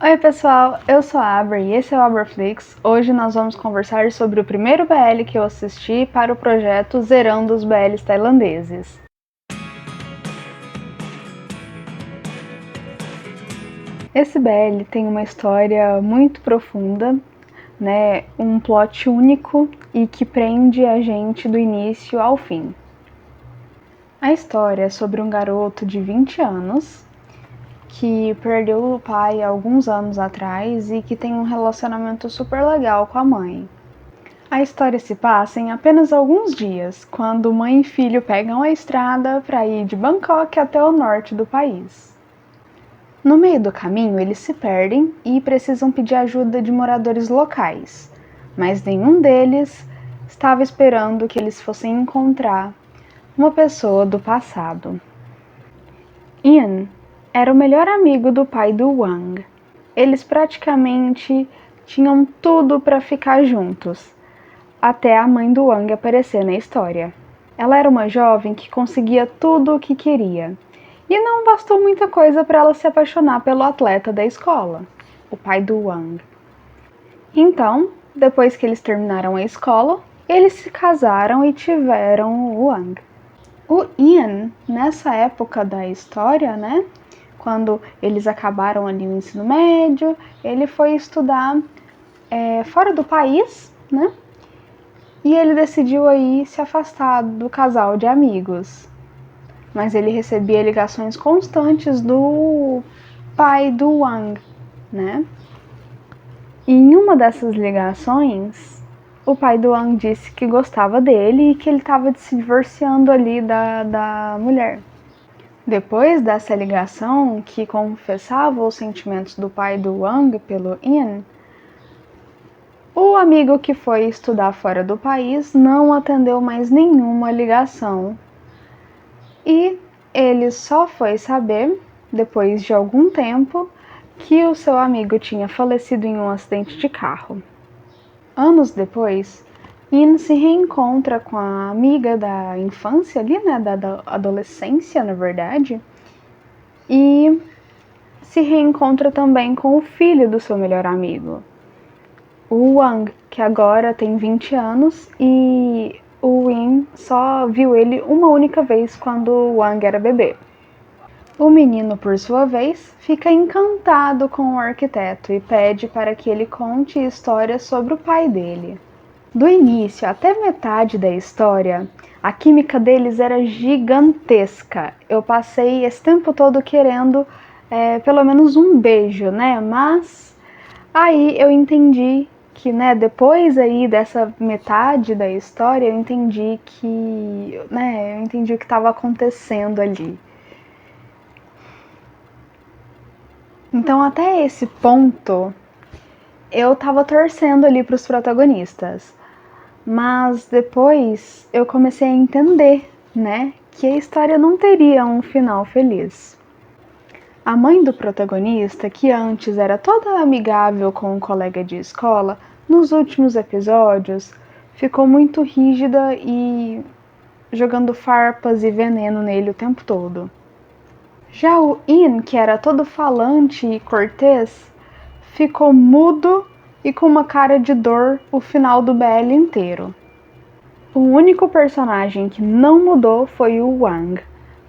Oi pessoal, eu sou a Abra e esse é o Abraflix. Hoje nós vamos conversar sobre o primeiro BL que eu assisti para o projeto Zerando os BLs tailandeses. Esse BL tem uma história muito profunda, né? Um plot único e que prende a gente do início ao fim. A história é sobre um garoto de 20 anos que perdeu o pai alguns anos atrás e que tem um relacionamento super legal com a mãe. A história se passa em apenas alguns dias, quando mãe e filho pegam a estrada para ir de Bangkok até o norte do país. No meio do caminho, eles se perdem e precisam pedir ajuda de moradores locais, mas nenhum deles estava esperando que eles fossem encontrar uma pessoa do passado. Ian era o melhor amigo do pai do Wang. Eles praticamente tinham tudo para ficar juntos, até a mãe do Wang aparecer na história. Ela era uma jovem que conseguia tudo o que queria, e não bastou muita coisa para ela se apaixonar pelo atleta da escola, o pai do Wang. Então, depois que eles terminaram a escola, eles se casaram e tiveram o Wang. O Ian, nessa época da história, né, quando eles acabaram ali o ensino médio, ele foi estudar fora do país, né? E ele decidiu aí se afastar do casal de amigos. Mas ele recebia ligações constantes do pai do Wang, né? E em uma dessas ligações, o pai do Wang disse que gostava dele e que ele estava se divorciando ali da mulher. Depois dessa ligação, que confessava os sentimentos do pai do Wang pelo Ian, o amigo que foi estudar fora do país não atendeu mais nenhuma ligação e ele só foi saber, depois de algum tempo, que o seu amigo tinha falecido em um acidente de carro. Anos depois, Ian se reencontra com a amiga da infância ali, né, da adolescência, na verdade, e se reencontra também com o filho do seu melhor amigo, o Wang, que agora tem 20 anos e o Ian só viu ele uma única vez quando o Wang era bebê. O menino, por sua vez, fica encantado com o arquiteto e pede para que ele conte histórias sobre o pai dele. Do início até metade da história, a química deles era gigantesca. Eu passei esse tempo todo querendo pelo menos um beijo, né? Mas aí eu entendi que, né, depois aí dessa metade da história, eu entendi o que estava acontecendo ali. Então, até esse ponto, eu tava torcendo ali para os protagonistas. Mas depois eu comecei a entender, né, que a história não teria um final feliz. A mãe do protagonista, que antes era toda amigável com um colega de escola, nos últimos episódios ficou muito rígida e jogando farpas e veneno nele o tempo todo. Já o Ian, que era todo falante e cortês, ficou mudo e com uma cara de dor o final do BL inteiro. O único personagem que não mudou foi o Wang,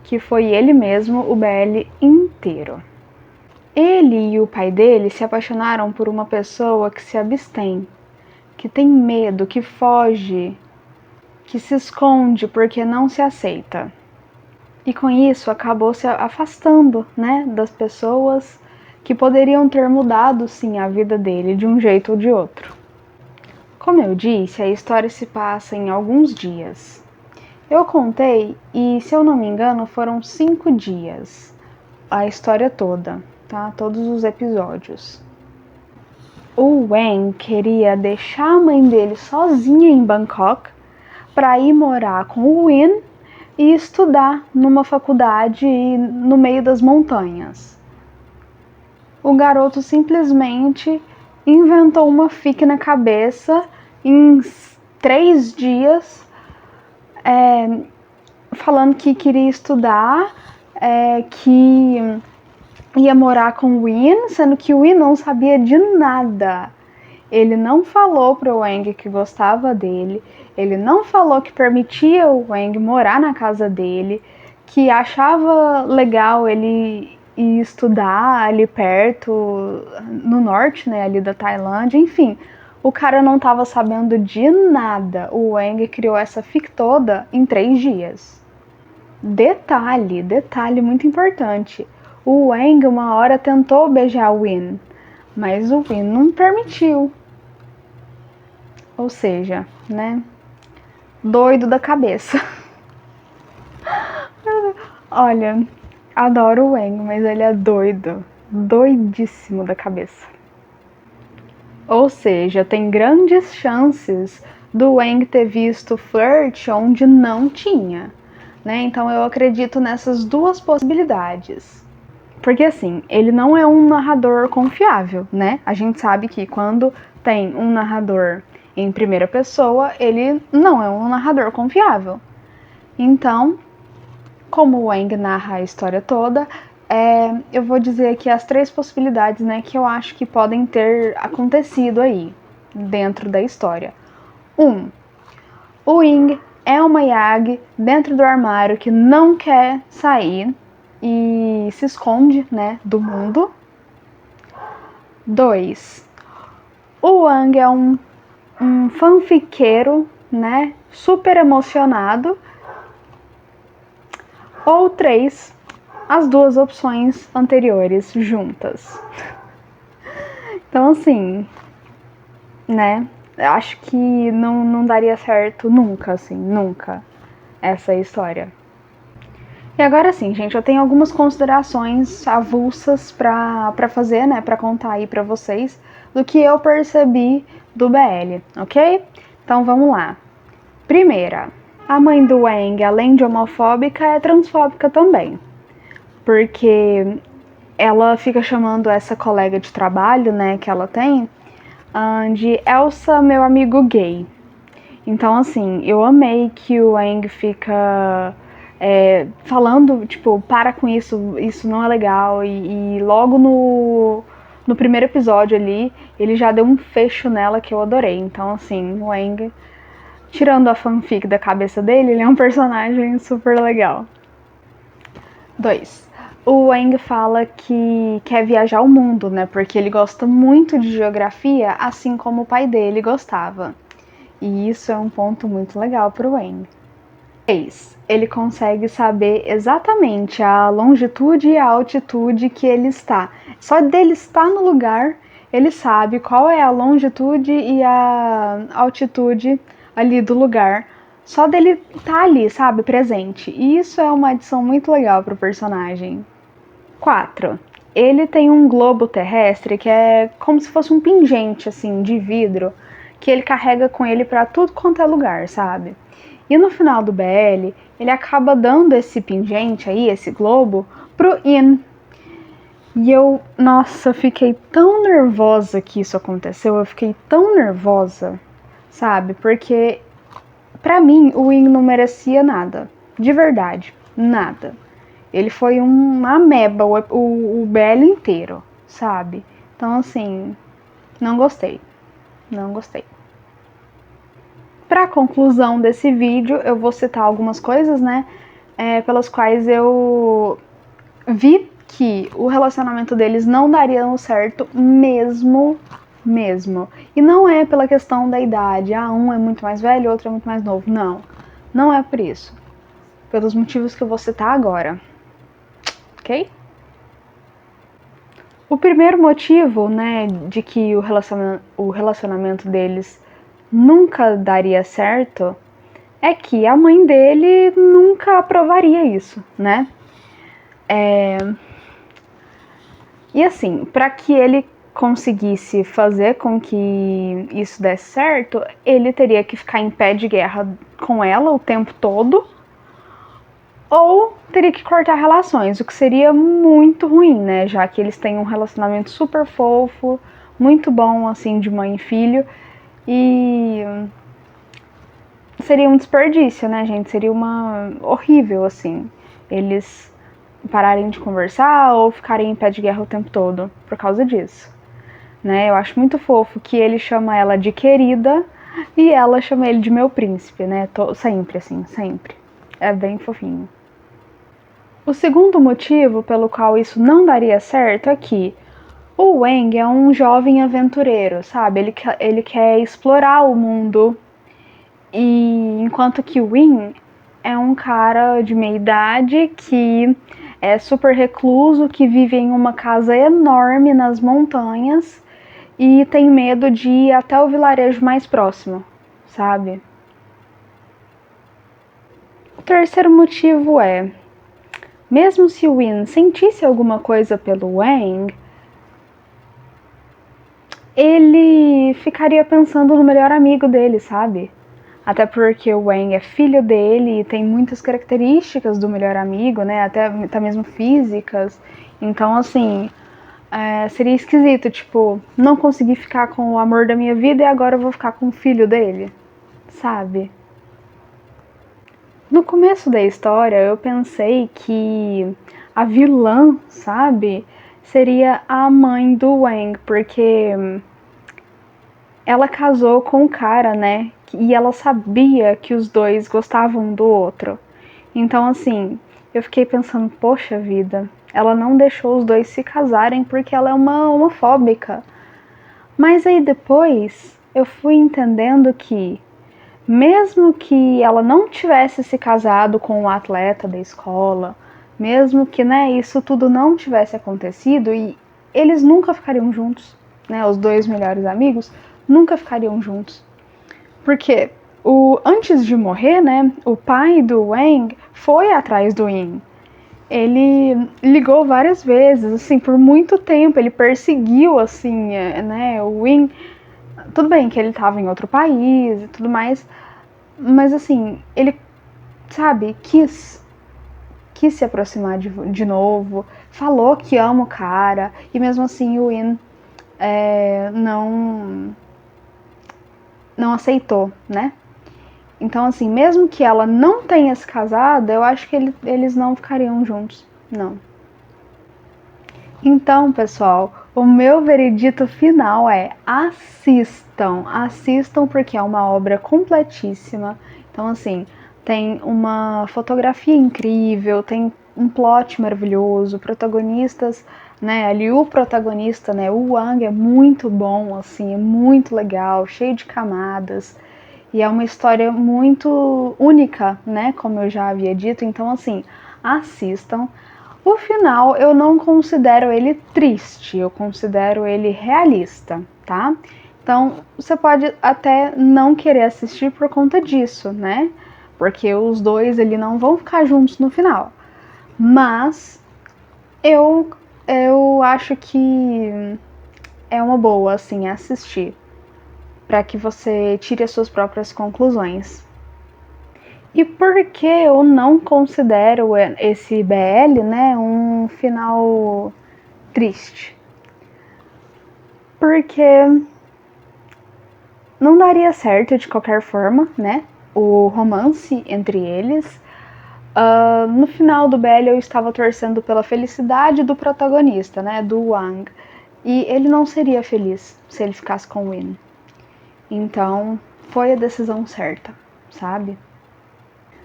que foi ele mesmo o BL inteiro. Ele e o pai dele se apaixonaram por uma pessoa que se abstém, que tem medo, que foge, que se esconde porque não se aceita. E com isso acabou se afastando, né, das pessoas que poderiam ter mudado sim a vida dele de um jeito ou de outro. Como eu disse, a história se passa em alguns dias. Eu contei e, se eu não me engano, foram 5 dias. A história toda, tá? Todos os episódios. O Wang queria deixar a mãe dele sozinha em Bangkok para ir morar com o Ian e estudar numa faculdade no meio das montanhas. O garoto simplesmente inventou uma fique na cabeça em 3 dias, falando que queria estudar, que ia morar com o Win, sendo que o Win não sabia de nada. Ele não falou pro Wang que gostava dele, ele não falou que permitia o Wang morar na casa dele, que achava legal ele ir estudar ali perto, no norte, né, ali da Tailândia, enfim. O cara não estava sabendo de nada. O Wang criou essa fic toda em 3 dias. Detalhe muito importante. O Wang uma hora tentou beijar o Win, mas o Win não permitiu. Ou seja, né? Doido da cabeça. Olha, adoro o Wang, mas ele é doido. Doidíssimo da cabeça. Ou seja, tem grandes chances do Wang ter visto flirt onde não tinha, né? Então eu acredito nessas duas possibilidades. Porque assim, ele não é um narrador confiável, né? A gente sabe que quando tem um narrador em primeira pessoa, ele não é um narrador confiável. Então, como o Wang narra a história toda, eu vou dizer aqui as 3 possibilidades, né, que eu acho que podem ter acontecido aí, dentro da história. 1. O Wing é uma Yagi dentro do armário que não quer sair e se esconde, né, do mundo. 2. O Wang é um fanfiqueiro, né, super emocionado. Ou 3, as 2 opções anteriores juntas. Então, assim, né, acho que não daria certo nunca, assim, nunca, essa história. E agora sim, gente, eu tenho algumas considerações avulsas pra fazer, né, pra contar aí pra vocês do que eu percebi do BL, ok? Então vamos lá. Primeira, a mãe do Wang, além de homofóbica, é transfóbica também. Porque ela fica chamando essa colega de trabalho, né, que ela tem, de Elsa, meu amigo gay. Então, assim, eu amei que o Wang fica falando, tipo, para com isso, isso não é legal. E logo no primeiro episódio ali, ele já deu um fecho nela que eu adorei. Então, assim, o Wang, tirando a fanfic da cabeça dele, ele é um personagem super legal. 2. O Wang fala que quer viajar o mundo, né? Porque ele gosta muito de geografia, assim como o pai dele gostava. E isso é um ponto muito legal para o Wang. 3. Ele consegue saber exatamente a longitude e a altitude que ele está. Só dele estar no lugar, ele sabe qual é a longitude e a altitude ali do lugar. Só dele estar ali, sabe, presente. E isso é uma adição muito legal para o personagem. 4. Ele tem um globo terrestre que é como se fosse um pingente, assim, de vidro, que ele carrega com ele para tudo quanto é lugar, sabe? E no final do BL, ele acaba dando esse pingente aí, esse globo, pro In. E eu, nossa, fiquei tão nervosa que isso aconteceu, eu fiquei tão nervosa, sabe? Porque, pra mim, o In não merecia nada, de verdade, nada. Ele foi uma ameba o BL inteiro, sabe? Então, assim, não gostei. Não gostei. Para conclusão desse vídeo, eu vou citar algumas coisas, né? Pelas quais eu vi que o relacionamento deles não daria certo mesmo. E não é pela questão da idade. Um é muito mais velho, o outro é muito mais novo. Não. Não é por isso. Pelos motivos que eu vou citar agora. Ok? O primeiro motivo, né, de que o relacionamento deles nunca daria certo é que a mãe dele nunca aprovaria isso, né? E assim, para que ele conseguisse fazer com que isso desse certo, ele teria que ficar em pé de guerra com ela o tempo todo, ou teria que cortar relações, o que seria muito ruim, né? Já que eles têm um relacionamento super fofo, muito bom, assim, de mãe e filho, e seria um desperdício, né, gente? Seria horrível, assim, eles pararem de conversar ou ficarem em pé de guerra o tempo todo por causa disso, né? Eu acho muito fofo que ele chama ela de querida e ela chama ele de meu príncipe, né? Sempre assim, sempre. É bem fofinho. O segundo motivo pelo qual isso não daria certo é que o Wang é um jovem aventureiro, sabe? Ele quer explorar o mundo, e enquanto que o Win é um cara de meia idade que é super recluso, que vive em uma casa enorme nas montanhas e tem medo de ir até o vilarejo mais próximo, sabe? O terceiro motivo é, mesmo se o Win sentisse alguma coisa pelo Wang, ele ficaria pensando no melhor amigo dele, sabe? Até porque o Wang é filho dele e tem muitas características do melhor amigo, né? Até mesmo físicas. Então, assim, seria esquisito, tipo, não conseguir ficar com o amor da minha vida e agora eu vou ficar com o filho dele, sabe? No começo da história, eu pensei que a vilã, sabe, seria a mãe do Wang, porque ela casou com o cara, né? E ela sabia que os dois gostavam um do outro. Então, assim, eu fiquei pensando, poxa vida, ela não deixou os dois se casarem porque ela é uma homofóbica. Mas aí depois eu fui entendendo que, mesmo que ela não tivesse se casado com o atleta da escola, mesmo que, né, isso tudo não tivesse acontecido e eles nunca ficariam juntos, né, os dois melhores amigos nunca ficariam juntos. Porque antes de morrer, né, o pai do Wang foi atrás do Yin. Ele ligou várias vezes, assim, por muito tempo, ele perseguiu, assim, né, o Yin. Tudo bem que ele estava em outro país e tudo mais, mas assim, ele, sabe, quis se aproximar de novo, falou que ama o cara, e mesmo assim o Yin não aceitou, né? Então, assim, mesmo que ela não tenha se casado, eu acho que eles não ficariam juntos, não. Então, pessoal, o meu veredito final é assistam. Assistam porque é uma obra completíssima. Então, assim, tem uma fotografia incrível, tem um plot maravilhoso, protagonistas, né? Ali o protagonista, né? O Wang é muito bom, assim, é muito legal, cheio de camadas. E é uma história muito única, né? Como eu já havia dito. Então, assim, assistam. O final eu não considero ele triste, eu considero ele realista, tá? Então, você pode até não querer assistir por conta disso, né? Porque os dois ele não vão ficar juntos no final. Mas eu acho que é uma boa assim assistir, para que você tire as suas próprias conclusões. E por que eu não considero esse BL, né, um final triste? Porque não daria certo de qualquer forma, né, o romance entre eles. No final do BL eu estava torcendo pela felicidade do protagonista, né, do Wang. E ele não seria feliz se ele ficasse com o Win. Então, foi a decisão certa, sabe?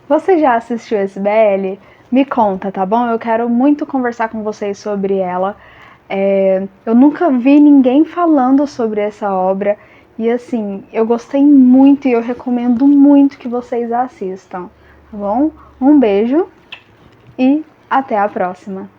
Você já assistiu esse BL? Me conta, tá bom? Eu quero muito conversar com vocês sobre ela. Eu nunca vi ninguém falando sobre essa obra. E assim, eu gostei muito e eu recomendo muito que vocês assistam, tá bom? Um beijo e até a próxima!